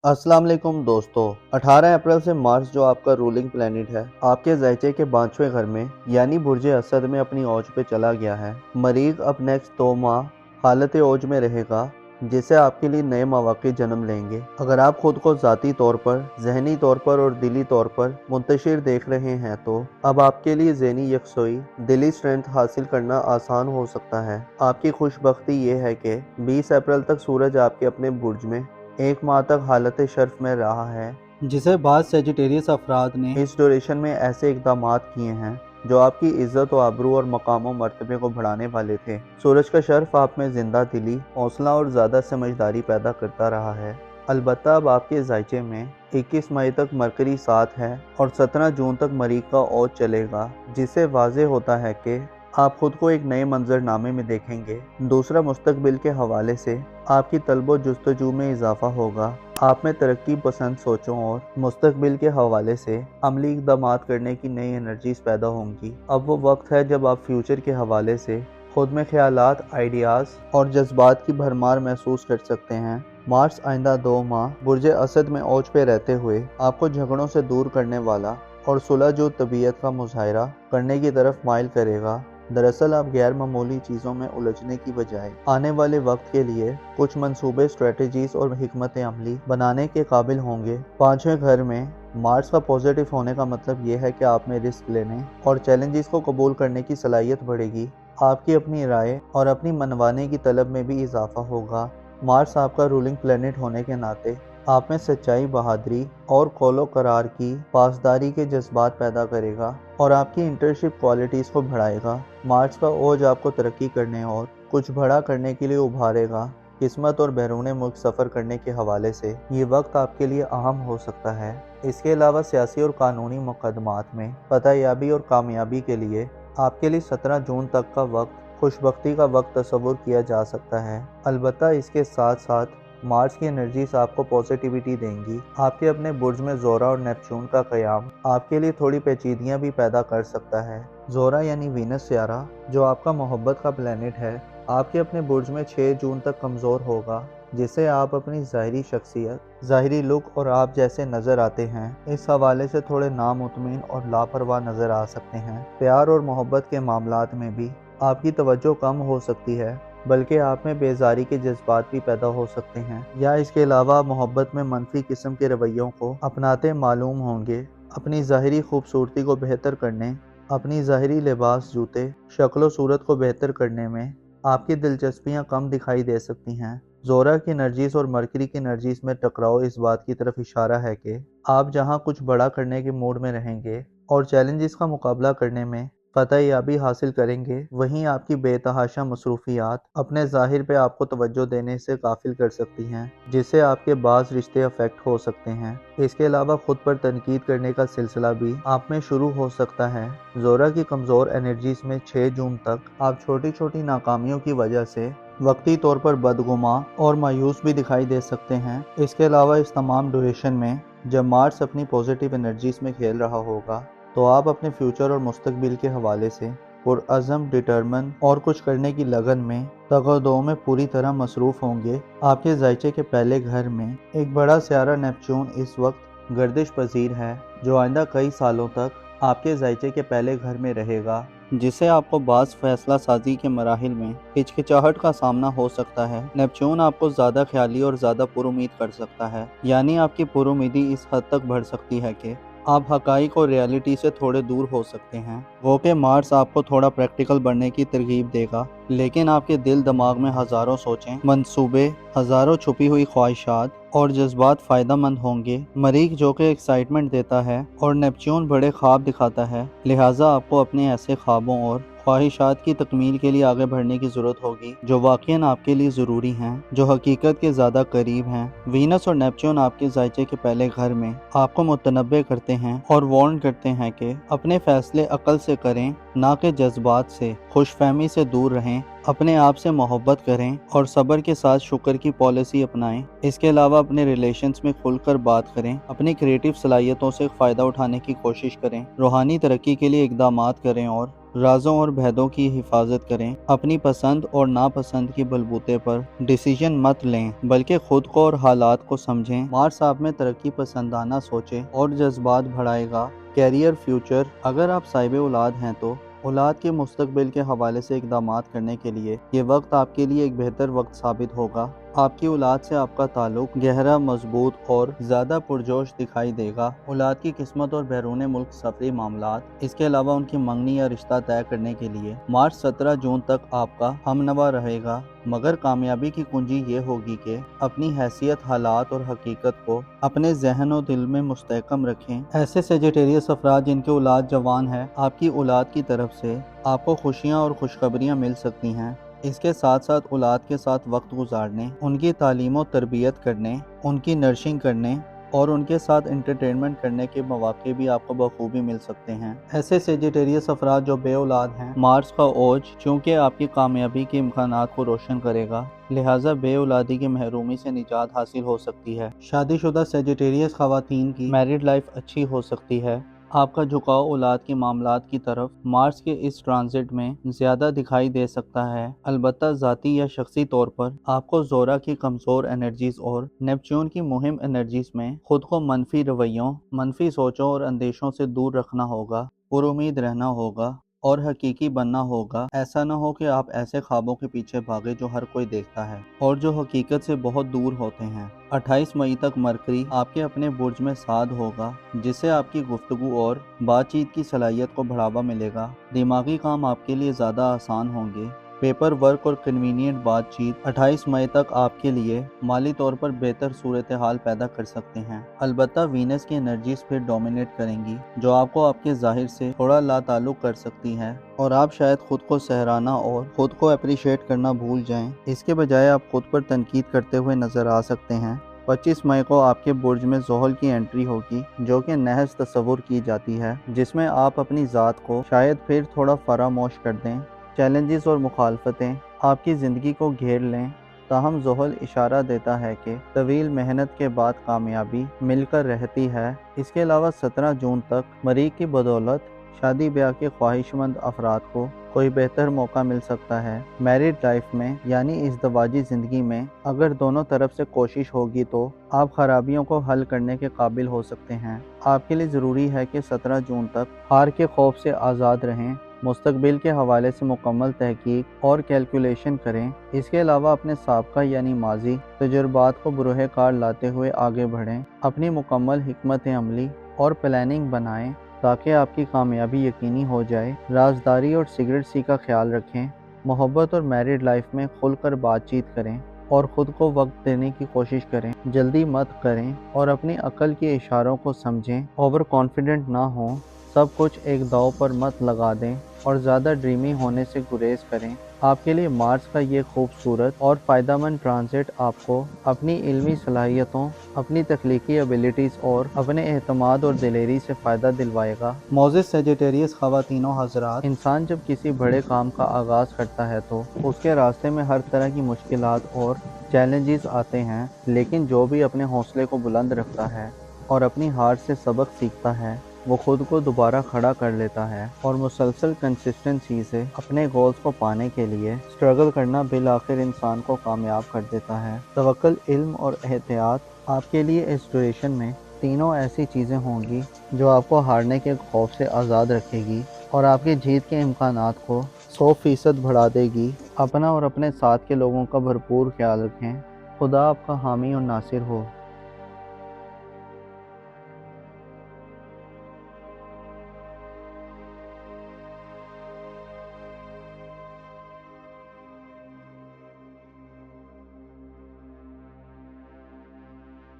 अस्सलाम वालेकुम दोस्तों। 18 अप्रैल से मार्स जो आपका रूलिंग प्लेनेट है आपके ज़ायचे के 5वें घर में यानी बुर्ज असद में अपनी औज पे चला गया है। मरीख अब नेक्स्ट 2 माह हालत औज में रहेगा जिससे आपके लिए नए मौक़े जन्म लेंगे। अगर आप खुद को ज़ाती तौर पर, ज़हनी तौर पर और दिली तौर पर मुंतशिर देख रहे हैं तो अब आपके लिए ज़हनी यकसोई, दिली स्ट्रेंथ हासिल करना आसान हो सकता है। आपकी खुशबख्ती ये है कि 20 अप्रैल तक सूरज आपके अपने बुर्ज में 1 माह तक हालत शर्फ में रहा है, जिसे बाद सेजिटेरियस अफराद ने इस ड्यूरेशन में ऐसे इक़दामात किए हैं जो आपकी इज्जत व आबरू और मकाम व मर्तबे को बढ़ाने वाले थे। सूरज का शर्फ आप में जिंदा दिली, हौसला और ज़्यादा समझदारी पैदा करता रहा है। अलबत्ता अब आपके ज़ायचे में 21 मई तक मरकरी 7 है और 17 जून तक मरीख का औज चलेगा, जिससे वाज़ेह होता है कि आप खुद को एक नए मंजरनामे में देखेंगे। दूसरा, मुस्तकबिल के हवाले से आपकी तलब जुस्तजू में इजाफा होगा। आप में तरक्की पसंद सोचों और मुस्तकबिल के हवाले से अमली इक़दामात करने की नई एनर्जीज पैदा होंगी। अब वो वक्त है जब आप फ्यूचर के हवाले से खुद में ख्यालात, आइडियाज़ और जज्बात की भरमार महसूस कर सकते हैं। मार्स आइंदा 2 माह बुर्ज असद में औज पे रहते हुए आपको झगड़ों से दूर करने वाला और सुलह जो तबीयत का मुजाहरा करने की तरफ माइल करेगा। दरअसल आप गैर मामूली चीज़ों में उलझने की बजाय आने वाले वक्त के लिए कुछ मंसूबे, स्ट्रेटजीज और हिकमत अमली बनाने के काबिल होंगे। 5वें घर में मार्स का पॉजिटिव होने का मतलब ये है कि आप में रिस्क लेने और चैलेंजेस को कबूल करने की सलाहियत बढ़ेगी। आपकी अपनी राय और अपनी मनवाने की तलब में भी इजाफा होगा। मार्स आपका रूलिंग प्लेनेट होने के नाते आप में सच्चाई, बहादुरी और कौलो करार की पासदारी के जज्बात पैदा करेगा और आपकी इंटर्नशिप क्वालिटीज़ को बढ़ाएगा। मार्च का ओज आपको तरक्की करने और कुछ बड़ा करने के लिए उभारेगा। किस्मत और बैरून मुल्क सफ़र करने के हवाले से ये वक्त आपके लिए अहम हो सकता है। इसके अलावा सियासी और कानूनी मुकदमात में फतहयाबी और कामयाबी के लिए आपके लिए 17 जून तक का वक्त खुशबख्ती का वक्त तस्वुर किया जा सकता है। अलबत्ता इसके साथ साथ मार्स की एनर्जीज आपको पॉजिटिविटी देंगी। आपके अपने बुर्ज में ज़ोरा और नेपच्यून का क़याम आपके लिए थोड़ी पेचीदियाँ भी पैदा कर सकता है। ज़ोरा यानी वीनस सियारा जो आपका मोहब्बत का प्लेनेट है आपके अपने बुर्ज में 6 जून तक कमज़ोर होगा, जिससे आप अपनी ज़ाहिरी शख्सियत, ज़ाहिरी लुक और आप जैसे नज़र आते हैं इस हवाले से थोड़े नामुतमिन और लापरवाह नज़र आ सकते हैं। प्यार और मोहब्बत के मामलात में भी आपकी तवज्जो कम हो सकती है, बल्कि आप में बेजारी के जज्बात भी पैदा हो सकते हैं या इसके अलावा मोहब्बत में मनफी किस्म के रवैयों को अपनाते मालूम होंगे। अपनी ज़ाहिरी खूबसूरती को बेहतर करने, अपनी ज़ाहिरी लिबास, जूते, शक्ल सूरत को बेहतर करने में आपकी दिलचस्पियाँ कम दिखाई दे सकती हैं। ज़ोरा की एनर्जीज और मरकरी की एनर्जीज में टकराव इस बात की तरफ इशारा है कि आप जहाँ कुछ बड़ा करने के मूड में रहेंगे और चैलेंजेस का मुकाबला करने में फतहयाबी हासिल करेंगे, वहीं आपकी बेतहाशा मसरूफियात अपने ज़ाहिर पे आपको तवज्जो देने से गाफिल कर सकती हैं, जिससे आपके बाज़ रिश्ते अफेक्ट हो सकते हैं। इसके अलावा खुद पर तनकीद करने का सिलसिला भी आप में शुरू हो सकता है। ज़ोरा की कमज़ोर एनर्जीज में 6 जून तक आप छोटी छोटी नाकामियों की वजह से वक्ती तौर पर बदगुमा और मायूस भी दिखाई दे सकते हैं। इसके अलावा इस तमाम ड्यूरेशन में जब मार्स अपनी पॉजिटिव एनर्जीज में खेल रहा होगा तो आप अपने फ्यूचर और मुस्तकबिल के हवाले से पुरअज़म, डिटरमिन और कुछ करने की लगन में तगदो में पूरी तरह मसरूफ़ होंगे। आपके ज़ायचे के पहले घर में एक बड़ा सियारा नेपच्यून इस वक्त गर्दिश पजीर है जो आइंदा कई सालों तक आपके ज़ायचे के पहले घर में रहेगा, जिससे आपको बाज़ फैसला साजी के मराहिल में हिचकिचाहट का सामना हो सकता है। नेपच्यून आपको ज़्यादा ख्याली और ज़्यादा पुरुमीद कर सकता है, यानी आपकी पुरुमीदी इस हद तक बढ़ सकती है कि आप हकाइक और रियलिटी से थोड़े दूर हो सकते हैं। वो कि मार्स आपको थोड़ा प्रैक्टिकल बनने की तरगीब देगा, लेकिन आपके दिल दिमाग में हज़ारों सोचें, मंसूबे, हज़ारों छुपी हुई ख्वाहिशात और जज्बात फ़ायदा मंद होंगे। मरीख जो कि एक्साइटमेंट देता है और नेपच्यून बड़े ख्वाब दिखाता है, लिहाजा आपको अपने ऐसे ख्वाबों और ख्वाहिशात की तकमील के लिए आगे बढ़ने की ज़रूरत होगी जो वाक़ईन आपके लिए ज़रूरी हैं, जो हकीकत के ज़्यादा करीब हैं। वीनस और नेपच्यून आपके ज़ायचे के पहले घर में आपको मुतनब्बे करते हैं और वार्न करते हैं कि अपने फ़ैसले अक्ल से करें, ना कि जज्बात से। खुशफहमी से दूर रहें, अपने आप से मोहब्बत करें और सब्र के साथ शुक्र की पॉलिसी अपनाएं। इसके अलावा अपने रिलेशंस में खुलकर बात करें, अपनी क्रिएटिव सलाहियतों से फ़ायदा उठाने की कोशिश करें, रूहानी तरक्की के लिए इक़दामात करें और رازوں اور بھیدوں کی حفاظت کریں، اپنی پسند اور ناپسند کی بلبوتے پر ڈیسیژن مت لیں بلکہ خود کو اور حالات کو سمجھیں۔ مارس آپ میں ترقی پسندانہ سوچیں اور جذبات بڑھائے گا۔ کیریئر فیوچر، اگر آپ صاحب اولاد ہیں تو اولاد کے مستقبل کے حوالے سے اقدامات کرنے کے لیے یہ وقت آپ کے لیے ایک بہتر وقت ثابت ہوگا۔ آپ کی اولاد سے آپ کا تعلق گہرا، مضبوط اور زیادہ پرجوش دکھائی دے گا۔ اولاد کی قسمت اور بیرون ملک سفری معاملات، اس کے علاوہ ان کی منگنی یا رشتہ طے کرنے کے لیے مارچ 17 جون تک آپ کا ہمنوا رہے گا، مگر کامیابی کی کنجی یہ ہوگی کہ اپنی حیثیت، حالات اور حقیقت کو اپنے ذہن و دل میں مستحکم رکھیں۔ ایسے سیجیٹیریس افراد جن کی اولاد جوان ہے، آپ کی اولاد کی طرف سے آپ کو خوشیاں اور خوشخبریاں مل سکتی ہیں۔ اس کے ساتھ ساتھ اولاد کے ساتھ وقت گزارنے، ان کی تعلیم و تربیت کرنے، ان کی نرشنگ کرنے اور ان کے ساتھ انٹرٹینمنٹ کرنے کے مواقع بھی آپ کو بخوبی مل سکتے ہیں۔ ایسے سیجیٹیریس افراد جو بے اولاد ہیں، مارس کا اوج چونکہ آپ کی کامیابی کے امکانات کو روشن کرے گا، لہٰذا بے اولادی کی محرومی سے نجات حاصل ہو سکتی ہے۔ شادی شدہ سیجیٹیریس خواتین کی میرڈ لائف اچھی ہو سکتی ہے۔ آپ کا جھکاؤ اولاد کے معاملات کی طرف مارس کے اس ٹرانزٹ میں زیادہ دکھائی دے سکتا ہے، البتہ ذاتی یا شخصی طور پر آپ کو زورا کی کمزور انرجیز اور نیپچون کی مہم انرجیز میں خود کو منفی رویوں، منفی سوچوں اور اندیشوں سے دور رکھنا ہوگا، پر امید رہنا ہوگا اور حقیقی بننا ہوگا۔ ایسا نہ ہو کہ آپ ایسے خوابوں کے پیچھے بھاگے جو ہر کوئی دیکھتا ہے اور جو حقیقت سے بہت دور ہوتے ہیں۔ 28 مئی تک مرکری آپ کے اپنے برج میں سعاد ہوگا، جس سے آپ کی گفتگو اور بات چیت کی صلاحیت کو بڑھاوا ملے گا۔ دماغی کام آپ کے لیے زیادہ آسان ہوں گے۔ پیپر ورک اور کنوینینٹ بات چیت 28 مئی تک آپ کے لیے مالی طور پر بہتر صورتحال پیدا کر سکتے ہیں، البتہ وینس کی انرجیز پھر ڈومینیٹ کریں گی، جو آپ کو آپ کے ظاہر سے تھوڑا لا تعلق کر سکتی ہیں اور آپ شاید خود کو سہرانا اور خود کو اپریشیٹ کرنا بھول جائیں۔ اس کے بجائے آپ خود پر تنقید کرتے ہوئے نظر آ سکتے ہیں۔ 25 مئی کو آپ کے برج میں زحل کی انٹری ہوگی، جو کہ نحس تصور کی جاتی ہے، جس میں آپ اپنی ذات کو شاید پھر تھوڑا فراموش کر دیں۔ چیلنجز اور مخالفتیں آپ کی زندگی کو گھیر لیں، تاہم زحل اشارہ دیتا ہے کہ طویل محنت کے بعد کامیابی مل کر رہتی ہے۔ اس کے علاوہ 17 جون تک مریخ کی بدولت شادی بیاہ کے خواہش مند افراد کو کوئی بہتر موقع مل سکتا ہے۔ میرڈ لائف میں یعنی ازدواجی زندگی میں اگر دونوں طرف سے کوشش ہوگی تو آپ خرابیوں کو حل کرنے کے قابل ہو سکتے ہیں۔ آپ کے لیے ضروری ہے کہ 17 جون تک ہار کے خوف سے آزاد رہیں، مستقبل کے حوالے سے مکمل تحقیق اور کیلکولیشن کریں۔ اس کے علاوہ اپنے سابقہ یعنی ماضی تجربات کو بروئے کار لاتے ہوئے آگے بڑھیں، اپنی مکمل حکمت عملی اور پلاننگ بنائیں تاکہ آپ کی کامیابی یقینی ہو جائے۔ رازداری اور سیکریٹسی کا خیال رکھیں، محبت اور میرڈ لائف میں کھل کر بات چیت کریں اور خود کو وقت دینے کی کوشش کریں، جلدی مت کریں اور اپنی عقل کے اشاروں کو سمجھیں، اوور کانفیڈنٹ نہ ہوں، سب کچھ ایک داؤ پر مت لگا دیں اور زیادہ ڈریمی ہونے سے گریز کریں۔ آپ کے لیے مارس کا یہ خوبصورت اور فائدہ مند ٹرانزٹ آپ کو اپنی علمی صلاحیتوں، اپنی تخلیقی ایبیلٹیز اور اپنے اعتماد اور دلیری سے فائدہ دلوائے گا۔ معزز سیجیٹیریس خواتین و حضرات، انسان جب کسی بڑے کام کا آغاز کرتا ہے تو اس کے راستے میں ہر طرح کی مشکلات اور چیلنجز آتے ہیں، لیکن جو بھی اپنے حوصلے کو بلند رکھتا ہے اور اپنی ہار سے سبق سیکھتا ہے، وہ خود کو دوبارہ کھڑا کر لیتا ہے اور مسلسل کنسسٹنسی سے اپنے گولز کو پانے کے لیے سٹرگل کرنا بالآخر انسان کو کامیاب کر دیتا ہے۔ توکل، علم اور احتیاط آپ کے لیے اس ڈیوریشن میں تینوں ایسی چیزیں ہوں گی جو آپ کو ہارنے کے خوف سے آزاد رکھے گی اور آپ کی جیت کے امکانات کو 100% بڑھا دے گی۔ اپنا اور اپنے ساتھ کے لوگوں کا بھرپور خیال رکھیں۔ خدا آپ کا حامی اور ناصر ہو۔